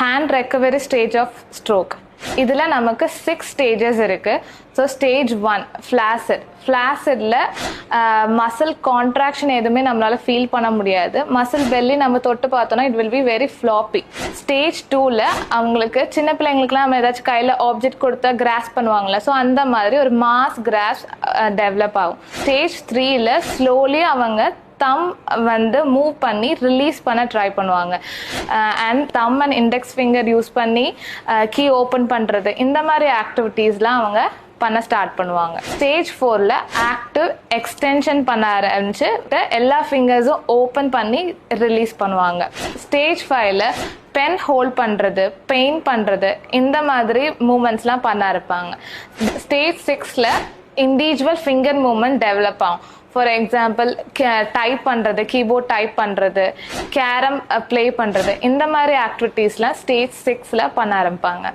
Hand recovery stage of stroke. இதில் நமக்கு 6 stages இருக்குது. So stage 1 flaccid. ஃப்ளாசிடில் மசில் கான்ட்ராக்ஷன் எதுவுமே நம்மளால் ஃபீல் பண்ண முடியாது. மசில் பெல்லி நம்ம தொட்டு பார்த்தோன்னா it will be very floppy. Stage 2ல் அவங்களுக்கு சின்ன பிள்ளைங்களுக்குலாம் நம்ம ஏதாச்சும் கையில் ஆப்ஜெக்ட் கொடுத்தா கிராஸ் பண்ணுவாங்கள்ல, ஸோ அந்த மாதிரி ஒரு மாஸ் கிராஸ் டெவலப் ஆகும். ஸ்டேஜ் 3ல் ஸ்லோலி அவங்க தம் வந்து மூவ் பண்ணி ரிலீஸ் பண்ண ட்ரை பண்ணுவாங்க. And them and index finger use பண்ணி கீ ஓப்பன் பண்ணுறது, இந்த மாதிரி ஆக்டிவிட்டீஸ்லாம் அவங்க பண்ண ஸ்டார்ட் பண்ணுவாங்க. ஸ்டேஜ் 4ல் ஆக்டிவ் எக்ஸ்டென்ஷன் பண்ண ஆரம்பிச்சு எல்லா ஃபிங்கர்ஸும் ஓப்பன் பண்ணி ரிலீஸ் பண்ணுவாங்க. ஸ்டேஜ் 5ல் பென் ஹோல்ட் பண்ணுறது, பெயிண்ட் பண்ணுறது, இந்த மாதிரி மூமெண்ட்ஸ்லாம் பண்ண இருப்பாங்க. ஸ்டேஜ் 6ல் இண்டிவிஜுவல் ஃபிங்கர் மூமெண்ட் டெவலப் ஆகும். ஃபார் எக்ஸாம்பிள் டைப் பண்ணுறது, கீபோர்ட் டைப் பண்ணுறது, கேரம் ப்ளே பண்ணுறது, இந்த மாதிரி ஆக்டிவிட்டீஸ்லாம் ஸ்டேஜ் 6ல் பண்ண ஆரம்பிப்பாங்க.